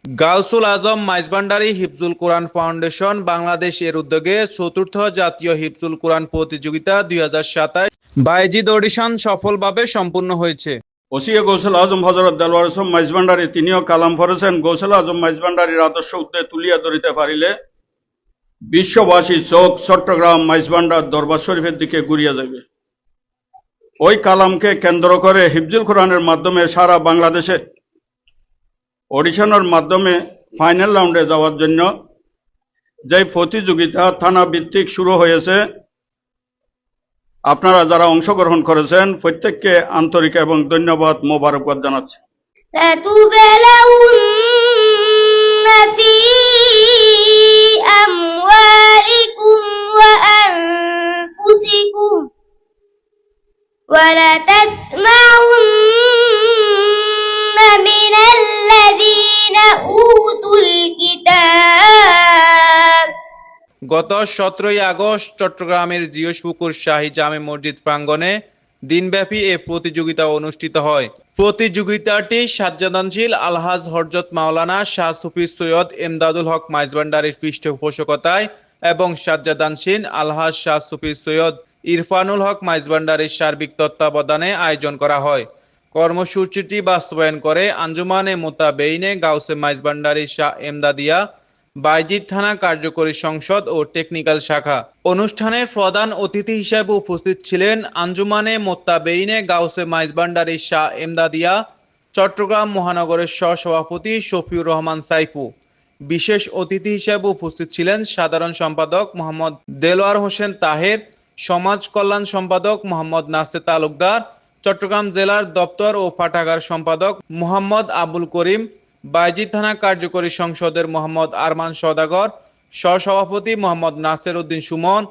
গাউসুল আজম মাইজভান্ডারী হিফজুল কোরআন foundation Bangladesh এর উদ্যোগে চতুর্থ জাতীয় হিফজুল কোরআন প্রতিযোগিতা 2027 বায়েজিদ অডিশন সফলভাবে সম্পূর্ণ হয়েছে। ওসিয়ে গৌসুল আজম হযরত দেলোয়ার হোসেন মাইজভান্ডারী তিনিও কালাম পড়েছেন। গৌসুল আজম মাইজভান্ডারীর আদর্শ উদ্দে তুলিয়া ধরিতে পারিলে বিশ্ববাসী চোখ চট্টগ্রাম মাইজভান্ডার দরবার শরীফের দিকে ঘুরিয়া যাবে। ওই কালামকে কেন্দ্র করে হিফজুল কোরআনের মাধ্যমে সারা বাংলাদেশে অডিশনের মাধ্যমে ফাইনাল রাউন্ডে যাওয়ার জন্য যে প্রতিযোগিতা থানা ভিত্তিক শুরু হয়েছে, আপনারা যারা অংশগ্রহণ করেছেন প্রত্যেককে আন্তরিক এবং ধন্যবাদ, মোবারকবাদ জানাচ্ছি। গত 17 আগস্ট চট্টগ্রামের জিওসপুকুর শাহী জামে মসজিদ প্রাঙ্গণে দিনব্যাপী এ প্রতিযোগিতা অনুষ্ঠিত হয়। প্রতিযোগিতাটি সাজ্জাদানশীল আলহাজ হযরত মাওলানা শাহ সুফি সৈয়দ এমদাদুল হক মাইজভান্ডারীর পৃষ্ঠপোষকতায় এবং সাজ্জাদানশীল আলহাজ শাহ সুফি সৈয়দ ইরফানুল হক মাইজভান্ডারীর সার্বিক তত্ত্বাবধানে আয়োজন করা হয়। কর্মসূচিটি বাস্তবায়ন করে আঞ্জুমানে মোতাবেইনে গাউসে মাইজভান্ডারী শাহ এমদাদিয়া বায়েজিদ থানা কার্যকরী সংসদ ও টেকনিক্যাল শাখা। অনুষ্ঠানের প্রধান অতিথি হিসেবে উপস্থিত ছিলেন আঞ্জুমানে মোত্তাবেইনে গাউসে মাইজভান্ডারী শাহ এমদাদিয়া চট্টগ্রাম মহানগরের সহসভাপতি শফিউর রহমান সাইফু। বিশেষ অতিথি হিসেবে উপস্থিত ছিলেন সাধারণ সম্পাদক মোহাম্মদ দেলোয়ার হোসেন তাহের, সমাজ কল্যাণ সম্পাদক মোহাম্মদ নাসির তালুকদার, চট্টগ্রাম জেলার দপ্তর ও পাঠাগার সম্পাদক মোহাম্মদ আবুল করিম, বায়েজিদ থানা কার্যকরী সংসদের মোহাম্মদ আরমান সওদাগর, সহসভাপতি মোহাম্মদ নাসির উদ্দিন সুমন,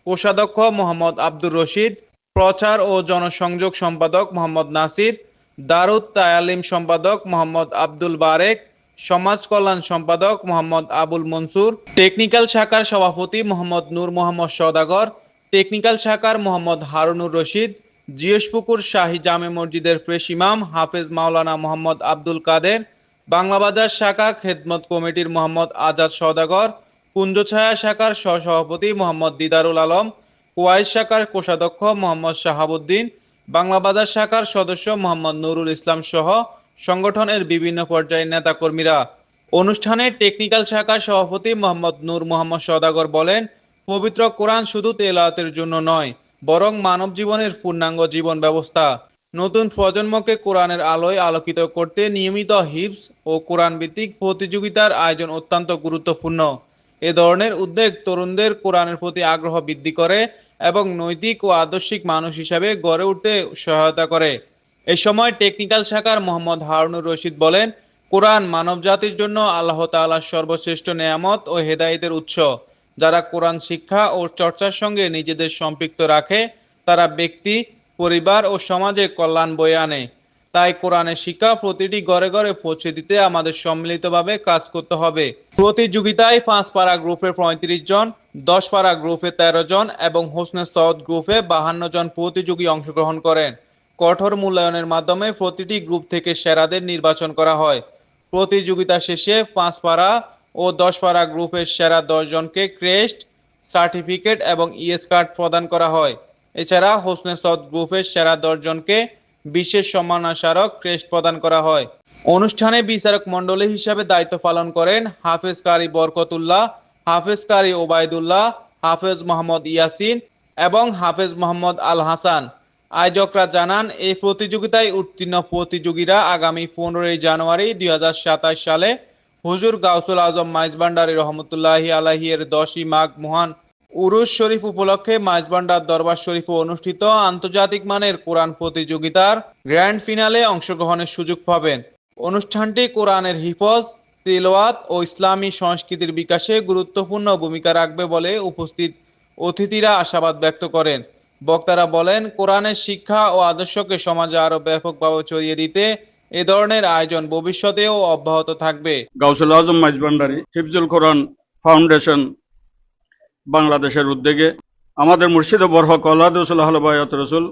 কোষাধ্যক্ষ মোহাম্মদ আব্দুর রশিদ, প্রচার ও জনসংযোগ সম্পাদক মোহাম্মদ নাসির, দারুত তায়ালিম সম্পাদক মোহাম্মদ আব্দুল বারেক, সমাজ কল্যাণ সম্পাদক মোহাম্মদ আবুল মনসুর, টেকনিক্যাল শাখার সভাপতি মোহাম্মদ নূর মোহাম্মদ সওদাগর, টেকনিক্যাল শাখার মোহাম্মদ হারুনুর রশিদ, জিওসপুকুর শাহী জামে মসজিদের প্রেস ইমাম হাফেজ মাওলানা মোহাম্মদ আব্দুল কাদের, বাংলাবাজার শাখা খেদমত কমিটির মোহাম্মদ আজাদ সওদাগর, কুঞ্জছায়া শাখার সহসভাপতি মোহাম্মদ দিদারুল আলম, কুয়াইশ শাখার কোষাধ্যক্ষ মোহাম্মদ শাহাবুদ্দিন, বাংলাবাজার শাখার সদস্য মোহাম্মদ নুরুল ইসলাম সহ সংগঠনের বিভিন্ন পর্যায়ের নেতাকর্মীরা। অনুষ্ঠানে টেকনিক্যাল শাখার সভাপতি মোহাম্মদ নূর মোহাম্মদ সওদাগর বলেন, পবিত্র কোরআন শুধু তেলাওয়াতের জন্য নয়, বরং মানব জীবনের পূর্ণাঙ্গ জীবন ব্যবস্থা। নতুন প্রজন্মকে কোরআনের আলোয় আলোকিত করতে নিয়মিত হিফজ ও কোরআন ভিত্তিক প্রতিযোগিতার আয়োজন অত্যন্ত গুরুত্বপূর্ণ। এ ধরনের উদ্যোগ তরুণদের কোরআনের প্রতি আগ্রহ বৃদ্ধি করে এবং নৈতিক ও আদর্শিক মানুষ হিসাবে গড়ে উঠতে সহায়তা করে। এ সময় টেকনিক্যাল শাখার মোহাম্মদ হারুনুর রশিদ বলেন, কোরআন মানব জাতির জন্য আল্লাহ তাআলার সর্বশ্রেষ্ঠ নেয়ামত ও হেদায়েতের উৎস। যারা কোরআন শিক্ষা ও চর্চার সঙ্গে নিজেদের সম্পৃক্ত রাখে তারা ব্যক্তি, পরিবার ও সমাজে কল্যাণ বয়ে আনে। তাই কোরআনের শিক্ষা প্রতিটি ঘরে ঘরে পৌঁছে দিতে আমাদের সম্মিলিতভাবে কাজ করতে হবে। প্রতিযোগিতায় 5 পারা গ্রুপে 35 জন, 10 পারা গ্রুপে 13 জন এবং হোসনে সওদ গ্রুপে 52 জন প্রতিযোগী অংশগ্রহণ করেন। কঠোর মূল্যায়নের মাধ্যমে প্রতিটি গ্রুপ থেকে সেরাদের নির্বাচন করা হয়। প্রতিযোগিতা শেষে 5 পারা ও 10 পারা গ্রুপের সেরা 10 জনকে ক্রেস্ট, সার্টিফিকেট এবং ইএস কার্ড প্রদান করা হয়। এছাড়া হোসনে সওদ গ্রুপের সেরা 10 জনকে বিশেষ সম্মাননা স্মারক ক্রেস্ট প্রদান করা হয়। অনুষ্ঠানে বিচারক মণ্ডলী হিসাবে দায়িত্ব পালন করেন হাফেজ কারি বরকতুল্লাহ, হাফেজ কারি ওবায়দুল্লাহ, হাফেজ মোহাম্মদ ইয়াসিন এবং হাফেজ মোহাম্মদ আল হাসান। আয়োজকরা জানান, এই প্রতিযোগিতায় উত্তীর্ণ প্রতিযোগীরা আগামী 15 জানুয়ারি 2027 সালে হুজুর গাউসুল আজম মাইজভান্ডারী রহমতুল্লাহি আলাইহি এর 10ই মাঘ মহান উরুস শরীফ উপলক্ষে মাইজভান্ডার দরবার শরীফে অনুষ্ঠিত আন্তর্জাতিক মানের কোরআন প্রতিযোগিতার গ্র্যান্ড ফিনালে অংশগ্রহণের সুযোগ পাবেন। অনুষ্ঠানটি কোরআনের হিফজ, তিলাওয়াত ও ইসলামী সংস্কৃতির বিকাশে গুরুত্বপূর্ণ ভূমিকা রাখবে বলে উপস্থিত অতিথিরা আশাবাদ ব্যক্ত করেন। বক্তারা বলেন, কোরআনের শিক্ষা ও আদর্শকে সমাজে আরো ব্যাপকভাবে ছড়িয়ে দিতে এ ধরনের আয়োজন ভবিষ্যতেও অব্যাহত থাকবে। গাউসুল আজম মাইজভান্ডারী হিফজুল কোরআন ফাউন্ডেশন বাংলাদেশের উদ্যোগে আমাদের মুর্শিদ বরহক আল্লাহ রসুল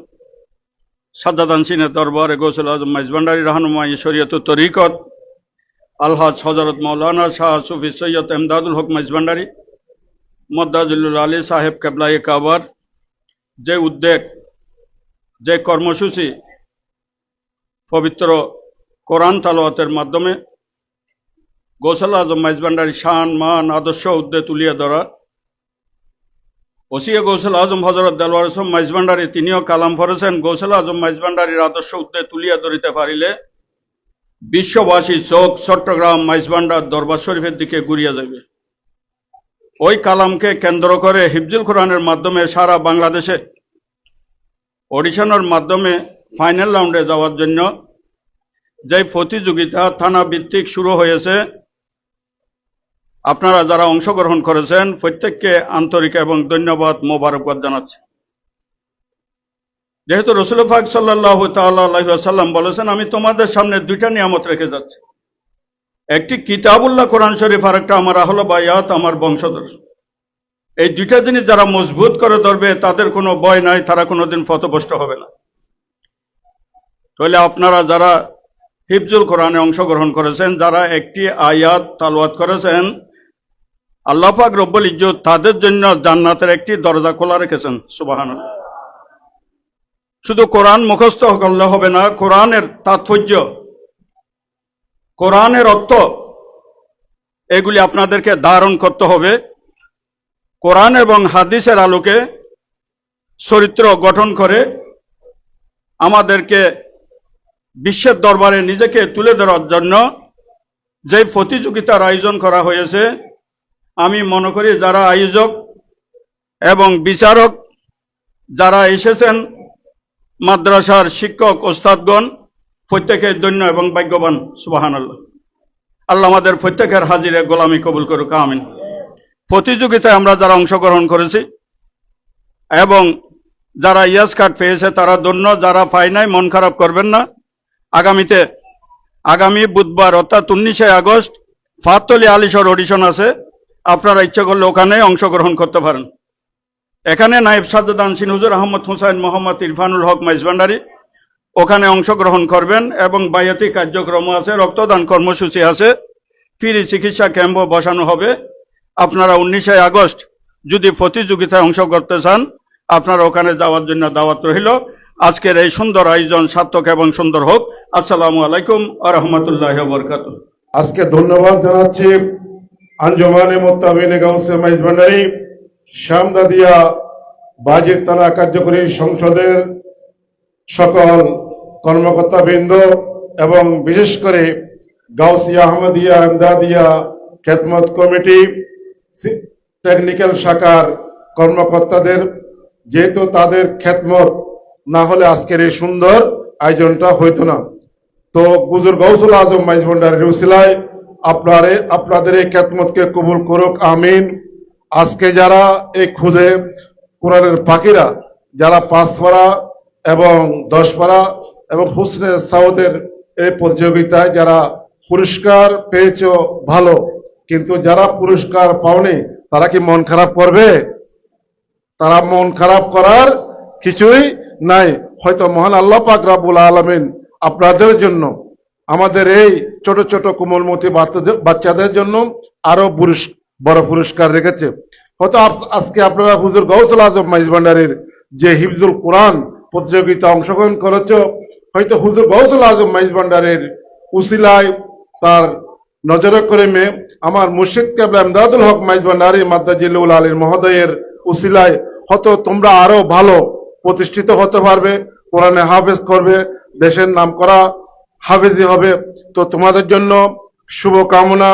সাজ্জাদানশীনের দরবারে গাউসুল আজম মাইজভান্ডারী রাহনুমাই শরীয়ত তরিকত আলহাজ হজরত মৌলানা শাহ সুফি সৈয়দ এমদাদুল হক মাইজভান্ডারী মদ্দাজুল্লুল আলী সাহেব কেবলাই কাবার যে উদ্যোগ, যে কর্মসূচি পবিত্র কোরআন তালাওয়াতের মাধ্যমে গৌসুল আজম মাইজভান্ডারী শান মান আদর্শ উদ্যোগ তুলিয়ে ধরা, ওসিয়ে গৌসুল আজম হজরত দেলোয়ার হোসেন মাইজভান্ডারী তিনিও কালাম পড়েছেন। গৌসুল আজম মাইজভান্ডারীর আদর্শ উদ্যোগ তুলিয়ে ধরিতে পারিলে বিশ্ববাসী চোখ চট্টগ্রাম মাইজভান্ডার দরবার শরীফের দিকে ঘুরিয়ে যাবে। ওই কালামকে কেন্দ্র করে হিফজুল কোরআনের মাধ্যমে সারা বাংলাদেশে অডিশনের মাধ্যমে ফাইনাল রাউন্ডে যাওয়ার জন্য যে প্রতিযোগিতা থানা ভিত্তিক শুরু হয়েছে, আপনারা যারা অংশগ্রহণ করেছেন প্রত্যেককে আন্তরিক এবং ধন্যবাদ, মোবারকবাদ জানাচ্ছি। যেহেতু রসুল পাক সাল্লাল্লাহু তাআলা আলাইহি ওয়াসাল্লাম বলেছেন, আমি তোমাদের সামনে দুইটা নিয়ামত রেখে যাচ্ছি, একটি কিতাবুল্লাহ কোরআন শরীফ, আর একটা আমার আহলে বায়াত, আমার বংশধর। এই দুইটা জিনিস যারা মজবুত করে ধরবে তাদের কোনো ভয় নাই, তারা কোনোদিন পথভ্রষ্ট হবে না। তাহলে আপনারা যারা হিফজুল কোরআনে অংশগ্রহণ করেছেন, যারা একটি আয়াত তালাওয়াত করেছেন, আল্লাহ পাক রব্বুল ইজ্জত তাদের জন্য জান্নাতের একটি দরজা খোলা রেখেছেন। সুবহানাল্লাহ। শুধু কোরআন মুখস্থ করলে হবে না, কোরআনের তাৎপর্য, কোরআনের অর্থ এগুলি আপনাদেরকে ধারণ করতে হবে। কোরআন এবং হাদিসের আলোকে চরিত্র গঠন করে আমাদেরকে বিশ্বের দরবারে নিজেকে তুলে ধরার জন্য যে প্রতিযোগিতার আয়োজন করা হয়েছে, আমি মনে করি যারা আয়োজক এবং বিচারক যারা এসেছেন, মাদ্রাসার শিক্ষক ওস্তাদগণ, প্রত্যেকের ধন্য এবং ভাগ্যবান। সুবহানাল্লাহ। আল্লাহ আমাদের প্রত্যেকের হাজিরে গোলামি কবুল করুক, আমিন। প্রতিযোগিতায় আমরা যারা অংশগ্রহণ করেছি এবং যারা ইয়াস কার্ড পেয়েছে তারা ধন্য, যারা পায় নাই মন খারাপ করবেন না। আগামী বুধবার অর্থাৎ 19শে আগস্ট ফাতলি আলিশর অডিশন আছে, আপনারা ইচ্ছা করলে ওখানে অংশগ্রহণ করতে পারেন। এখানে নায়েব সাজ্জাদ আনসিন হুজুর আহমদ হুসাইন মোহাম্মদ ইরফানুল হক মাইজভান্ডারী ওখানে অংশগ্রহণ করবেন এবং বায়াতি কার্যক্রম আছে, রক্তদান কর্মসূচি আছে, ফ্রি চিকিৎসা ক্যাম্পও বসানো হবে। আপনারা 19শে আগস্ট যদি প্রতিযোগিতায় অংশ করতে চান, আপনারা ওখানে যাওয়ার জন্য দাওয়াত রইল। আজকের এই সুন্দর আয়োজন সার্থক এবং সুন্দর হোক। আসসালামু আলাইকুম ওয়া রাহমাতুল্লাহি ওয়া বারাকাতুহু। আজকে ধন্যবাদ জানাচ্ছি আঞ্জুমানে মুত্তাবিনে গাউসে মাইজভান্ডারী শামদাদিয়া বাজিত থানা কার্যকরী সংসদের সকল কর্মকর্তাবৃন্দ এবং বিশেষ করে গাউসিয়া আহমদিয়া এমদাদিয়া খেদমত কমিটি টেকনিক্যাল শাখার কর্মকর্তাদের, যেহেতু তাদের খেদমত না হলে আজকের এই সুন্দর আয়োজনটা হইতো না। তো হুজুর গৌসুল আজম মাইজভান্ডারীর উসিলায় আপনাদের এই খেদমতকে কবুল করুক, আমিন। আজকে যারা এই খুদে কোরআনের পাখিরা যারা 5 পারা এবং 10 পারা এবং হুসনে সাউদের এই প্রতিযোগিতায় যারা পুরস্কার পেয়েছো ভালো, কিন্তু যারা পুরস্কার পাওনি তারা কি মন খারাপ করবে? তারা মন খারাপ করার কিছুই নাই। হয়তো মহান আল্লাহ পাক রব্বুল আলামিন আপনাদের জন্য, আমাদের এই ছোট ছোট কোমলমতি বাচ্চাদের জন্য আরো বড় পুরস্কার রেখেছে। হয়তো আজকে আপনারা হুজুর গৌসুল আজম মাইজভান্ডারীর যে হিফজুল কোরআন প্রতিযোগিতা অংশগ্রহণ করেছো, হয়তো হুজুর গৌসুল আজম মাইজভান্ডারীর উসিলায় তার নজরে করিমে আমার মুর্শিদ কেবলা এমদাদুল হক মাইজভান্ডারী মাদ্দাজিল্লুল আলীর মহোদয়ের উসিলায় হয়তো তোমরা আরো ভালো প্রতিষ্ঠিত হতে পারবে, কোরআনে হাফেজ করবে, দেশের নাম করা হাফেজি হবে। তো তোমাদের জন্য শুভকামনা,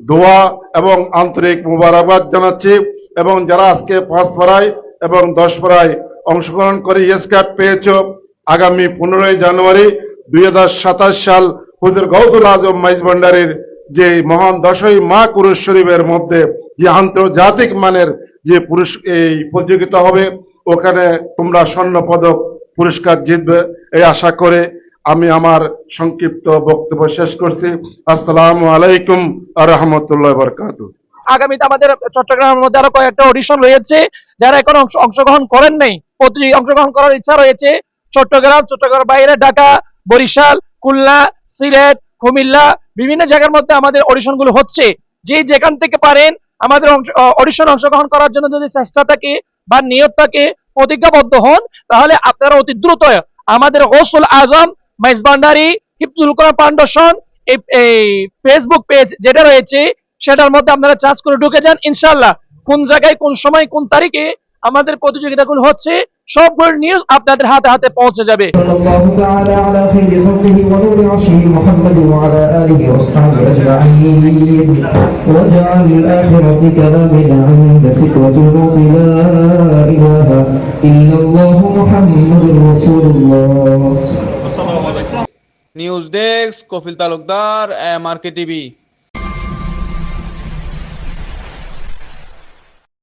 দোয়া এবং আন্তরিক মুবারকবাদ জানাচ্ছি। এবং যারা আজকে 5 পারায় এবং 10 পারায় অংশগ্রহণ করে ইয়েস কার্ড পেয়েছো, আগামী 15ই জানুয়ারি 2027 সাল হুজুর গৌসুল আজম মাইজভান্ডারীর যে মহান 10ই মা কুরুশ শরীফের মধ্যে যে আন্তর্জাতিক মানের যে এই প্রতিযোগিতা হবে, ওখানে তোমরা স্বর্ণ পদক পুরস্কার জিতবে এই আশা করে আমি আমার সংক্ষিপ্ত বক্তব্য শেষ করছি। আসসালামু আলাইকুম ওয়া রাহমাতুল্লাহি ওয়া বারাকাতুহু। আগামীতে আমাদের চট্টগ্রামের মধ্যে আরো কয়েকটা অডিশন রয়েছে, যারা এখন অংশগ্রহণ করেন নাই, অংশগ্রহণ করার ইচ্ছা রয়েছে। চট্টগ্রাম বাইরে ঢাকা, বরিশাল, খুলনা, সিলেট, কুমিল্লা বিভিন্ন জায়গার মধ্যে আমাদের অডিশন গুলো হচ্ছে। যে যেখান থেকে পারেন আমাদের অডিশন অংশগ্রহণ করার জন্য যদি চেষ্টা থাকে বা নিয়ত থাকে, প্রতিজ্ঞাবদ্ধ হন, তাহলে আপনারা অতি দ্রুত আমাদের গৌসুল আজম মেজবান্ডারি হিফজুল কোরআন ফাউন্ডেশন এই ফেসবুক পেজ যেটা রয়েছে সেটার মধ্যে আপনারা চার্জ করে ঢুকে যান। ইনশাআল্লাহ কোন জায়গায় কোন সময় কোন তারিখে আমাদের প্রতিযোগিতাগুলো হচ্ছে সবগুলো নিউজ আপনাদের হাতে হাতে পৌঁছে যাবে। صلى الله تعالى على خير خلقه ونور عرشه محمد وعلى آله وأصحابه أجمعين واجعل الآخرة كلامنا عند سكرة الموت لا إله إلا الله محمد رسول الله। News desk Kapil Talukdar, MRK TV.